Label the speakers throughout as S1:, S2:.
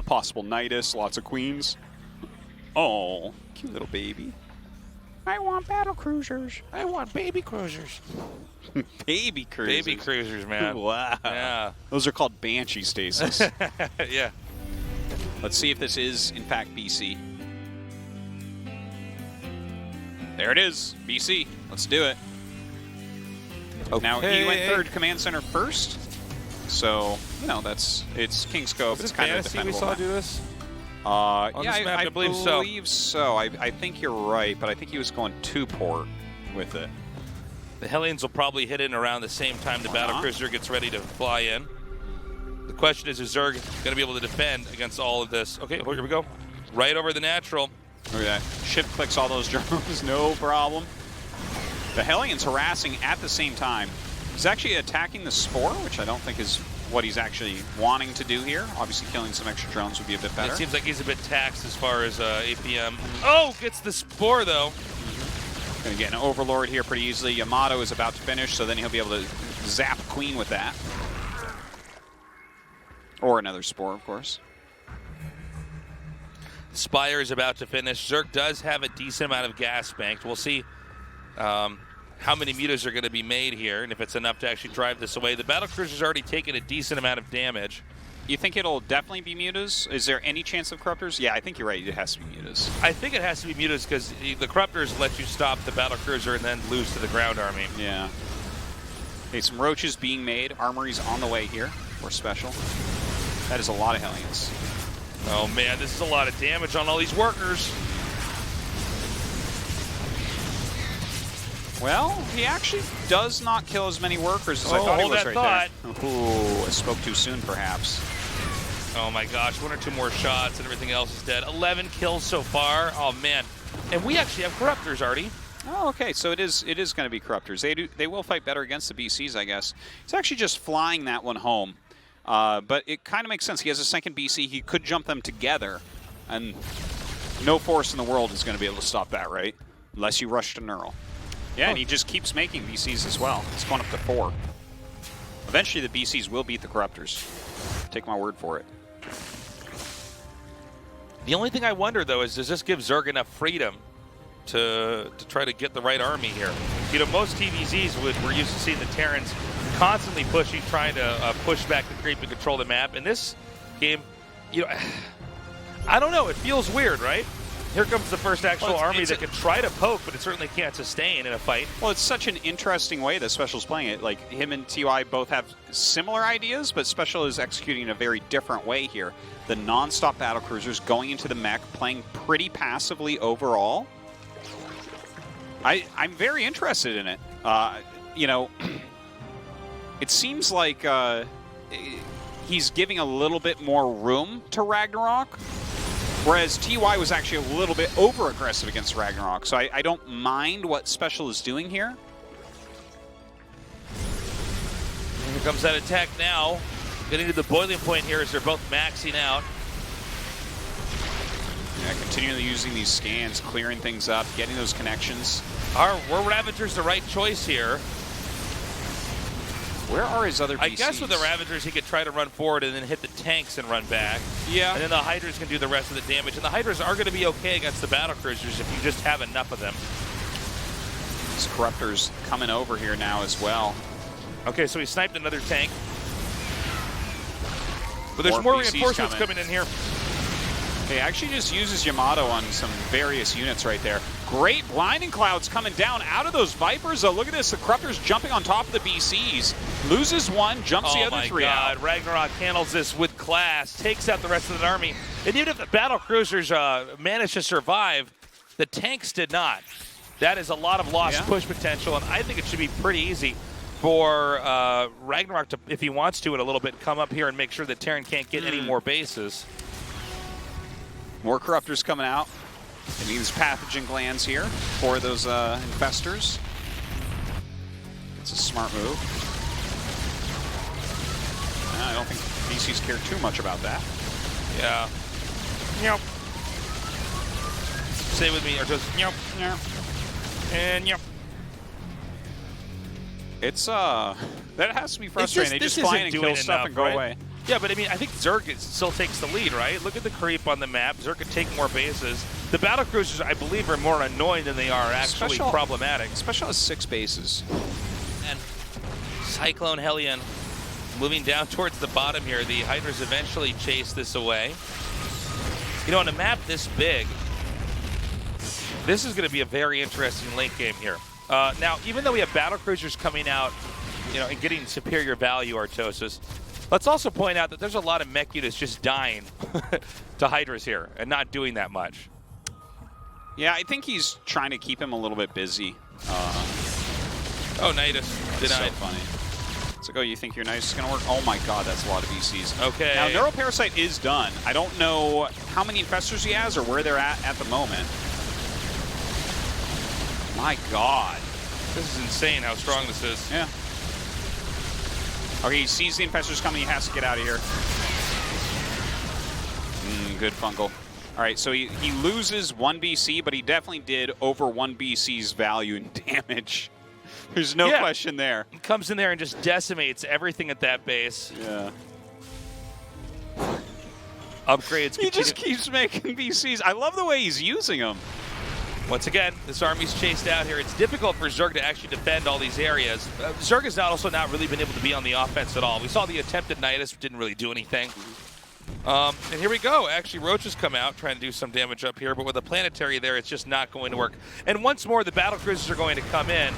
S1: possible Nidus, lots of queens. Oh, cute little baby. I want Battlecruisers.
S2: I want baby cruisers.
S1: Baby cruisers.
S2: Baby cruisers, man.
S1: Wow.
S2: Yeah.
S1: Those are called Banshee stasis.
S2: Yeah.
S1: Let's see if this is, in fact, BC. There it is, BC. Let's do it. Okay. Now, he went third command center first. So, you know, it's King's Cove. It's kind of defendable.
S2: We saw do this?
S1: Yeah,
S2: map,
S1: I believe
S2: so.
S1: so. I think you're right, but I think he was going 2-port with it.
S2: The Hellions will probably hit in around the same time the Battlecruiser gets ready to fly in. The question is Zerg going to be able to defend against all of this? Okay, here we go. Right over the natural.
S1: Look at that. Shift clicks all those drones, no problem. The Hellions harassing at the same time. He's actually attacking the Spore, which I don't think is what he's actually wanting to do here. Obviously, killing some extra drones would be a bit better.
S2: It seems like he's a bit taxed as far as APM. Oh, gets the Spore, though.
S1: Gonna get an Overlord here pretty easily. Yamato is about to finish, so then he'll be able to zap Queen with that. Or another Spore, of course.
S2: Spire is about to finish. Zerg does have a decent amount of gas banked. We'll see how many mutas are going to be made here, and if it's enough to actually drive this away. The Battlecruiser's already taken a decent amount of damage.
S1: You think it'll definitely be mutas? Is there any chance of corruptors? Yeah, I think you're right. It has to be mutas.
S2: I think it has to be mutas because the corruptors let you stop the Battlecruiser and then lose to the ground army.
S1: Yeah. Okay, some roaches being made. Armory's on the way here for special. That is a lot of Hellions.
S2: Oh man, this is a lot of damage on all these workers.
S1: Well, he actually does not kill as many workers as I thought he was right there. Ooh, I spoke too soon, perhaps.
S2: Oh my gosh, 1 or 2 more shots and everything else is dead. 11 kills so far. Oh man, and we actually have corruptors, Artie.
S1: Oh, okay. So it is going to be corruptors. They will fight better against the BCs, I guess. He's actually just flying that one home, but it kind of makes sense. He has a second BC. He could jump them together, and no force in the world is going to be able to stop that, right? Unless you rush to Neural. Yeah, and he just keeps making BCs as well. It's going up to 4. Eventually, the BCs will beat the corruptors. Take my word for it.
S2: The only thing I wonder, though, is does this give Zerg enough freedom to try to get the right army here? You know, most TVZs we're used to seeing the Terrans constantly pushing, trying to push back the creep and control the map. In this game, you know, I don't know. It feels weird, right? Here comes the first actual army that can try to poke, but it certainly can't sustain in a fight.
S1: Well, it's such an interesting way that Special's playing it. Like, him and TY both have similar ideas, but Special is executing in a very different way here. The non-stop Battlecruisers going into the mech, playing pretty passively overall. I'm very interested in it. You know, it seems like he's giving a little bit more room to Ragnarok, whereas TY was actually a little bit over-aggressive against Ragnarok. So I don't mind what Special is doing here.
S2: Here comes that attack now. Getting to the boiling point here as they're both maxing out.
S1: Yeah, continually using these scans, clearing things up, getting those connections.
S2: Were Ravagers the right choice here?
S1: Where are his other PCs?
S2: I guess with the Ravagers, he could try to run forward and then hit the tanks and run back.
S1: Yeah.
S2: And then the Hydras can do the rest of the damage. And the Hydras are going to be okay against the Battlecruisers if you just have enough of them.
S1: These Corruptors coming over here now as well.
S2: Okay, so he sniped another tank. But there's more reinforcements coming in here.
S1: He actually just uses Yamato on some various units right there. Great blinding clouds coming down out of those Vipers, though. Look at this, the Corruptors jumping on top of the BCs. Loses one, jumps the other 3 out.
S2: Oh my God, Ragnarok handles this with class, takes out the rest of the army. And even if the Battlecruisers managed to survive, the tanks did not. That is a lot of lost push potential, and I think it should be pretty easy for Ragnarok to, if he wants to in a little bit, come up here and make sure that Terran can't get any more bases.
S1: More Corruptors coming out. It means pathogen glands here for those infestors. It's a smart move. I don't think BCs care too much about that.
S2: Yeah. Yep. Say with me, or just yep, yep, and yep.
S1: It's that has to be frustrating. They just fly in and kill stuff and go away.
S2: Yeah, but I mean, I think Zerg still takes the lead, right? Look at the creep on the map. Zerg could take more bases. The Battlecruisers, I believe, are more annoying than they are actually problematic.
S1: Special has 6 bases.
S2: And Cyclone Hellion moving down towards the bottom here. The Hydras eventually chase this away. You know, on a map this big, this is going to be a very interesting late game here. Now, even though we have Battlecruisers coming out, you know, and getting superior value, Artosis, let's also point out that there's a lot of mech units just dying to Hydras here and not doing that much.
S1: Yeah, I think he's trying to keep him a little bit busy.
S2: Oh, Nidus denied.
S1: So funny. It's like, oh, you think your Nidus is going to work? Oh my god, that's a lot of VCs.
S2: Okay.
S1: Now, Neuroparasite is done. I don't know how many infestors he has or where they're at the moment. My god.
S2: This is insane how strong this is.
S1: Yeah. Okay, he sees the infestors coming. He has to get out of here. Good fungal. All right, so he loses 1 BC, but he definitely did over 1 BC's value in damage. There's no question there.
S2: He comes in there and just decimates everything at that base.
S1: Yeah.
S2: Upgrades.
S1: He just keeps making BCs. I love the way he's using them.
S2: Once again, this army's chased out here. It's difficult for Zerg to actually defend all these areas. Zerg has also not really been able to be on the offense at all. We saw the attempted Nidus, didn't really do anything. And here we go. Actually, Roaches come out trying to do some damage up here, but with a planetary there, it's just not going to work. And once more, the Battlecruisers are going to come in.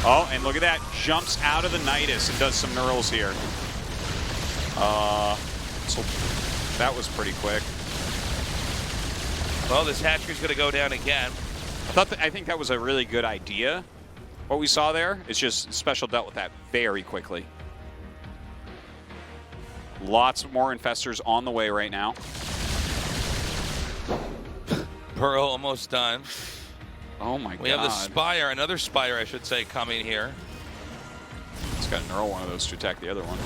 S1: Oh, and look at that. Jumps out of the Nidus and does some Neurals here. So that was pretty quick.
S2: Well, this hatchery's going to go down again.
S1: I think that was a really good idea. What we saw there, it's just Special dealt with that very quickly. Lots more infestors on the way right now.
S2: Burrow almost done.
S1: Oh my god.
S2: We have the Spire, another Spire, I should say, coming here.
S1: It's got to neural one of those to attack the other one.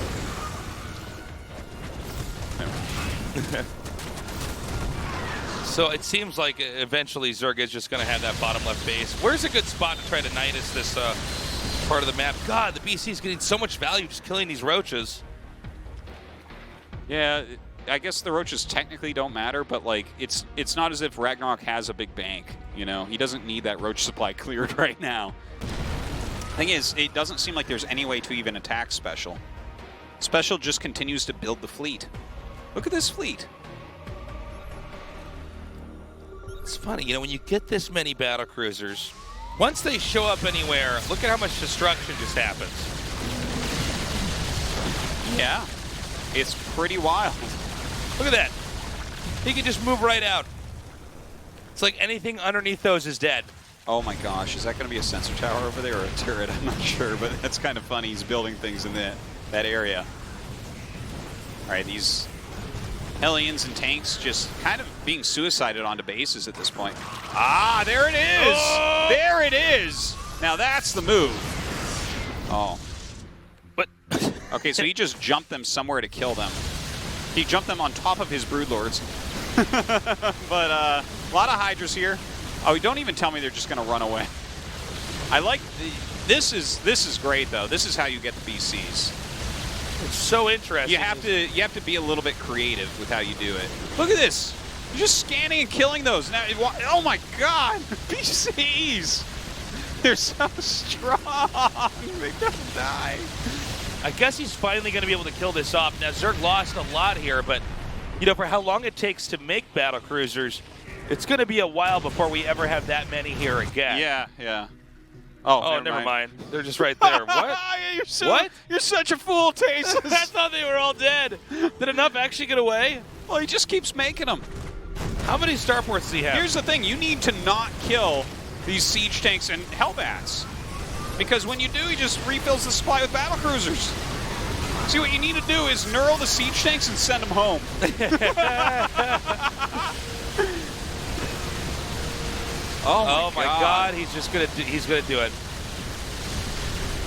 S2: So it seems like eventually Zerg is just going to have that bottom left base. Where's a good spot to try to Nidus this part of the map? God, the BC is getting so much value just killing these Roaches.
S1: Yeah, I guess the Roaches technically don't matter, but like it's not as if Ragnarok has a big bank, you know? He doesn't need that Roach supply cleared right now. Thing is, it doesn't seem like there's any way to even attack Special. Special just continues to build the fleet. Look at this fleet.
S2: It's funny, you know, when you get this many Battlecruisers, once they show up anywhere, look at how much destruction just happens.
S1: Yeah, it's pretty wild.
S2: Look at that. He can just move right out. It's like anything underneath those is dead.
S1: Oh my gosh, is that going to be a sensor tower over there or a turret? I'm not sure, but that's kind of funny. He's building things in that area. All right, these Hellions and tanks just kind of being suicided onto bases at this point. Ah, there it is!
S2: Oh!
S1: There it is! Now that's the move. Oh.
S2: But
S1: okay, so he just jumped them somewhere to kill them. He jumped them on top of his Broodlords. But a lot of Hydras here. Oh, don't even tell me they're just going to run away. I like this is great though. This is how you get the BCs.
S2: It's so interesting.
S1: You have to be a little bit creative with how you do it. Look at this. You're just scanning and killing those. Now, oh my god. BCs. They're so strong. They don't die.
S2: I guess he's finally going to be able to kill this off. Now, Zerg lost a lot here, but you know, for how long it takes to make Battlecruisers, it's going to be a while before we ever have that many here again.
S1: Yeah.
S2: Oh, never mind. They're just right there. What? What?
S1: You're such a fool, Taste.
S2: I thought they were all dead. Did enough actually get away?
S1: Well, he just keeps making them.
S2: How many starports does he have?
S1: Here's the thing. You need to not kill these siege tanks and Hellbats. Because when you do, he just refills the supply with Battlecruisers. See, what you need to do is neural the siege tanks and send them home.
S2: Oh my God! He's just gonna do it.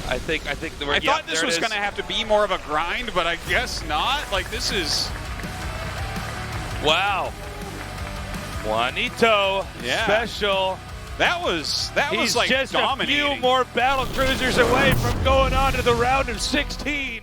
S2: I think
S1: I thought this was gonna have to be more of a grind, but I guess not. Like this is.
S2: Wow. Juanito.
S1: Yeah.
S2: Special.
S1: That was
S2: He's
S1: like
S2: just
S1: dominating.
S2: a few more Battlecruisers away from going on to the round of 16.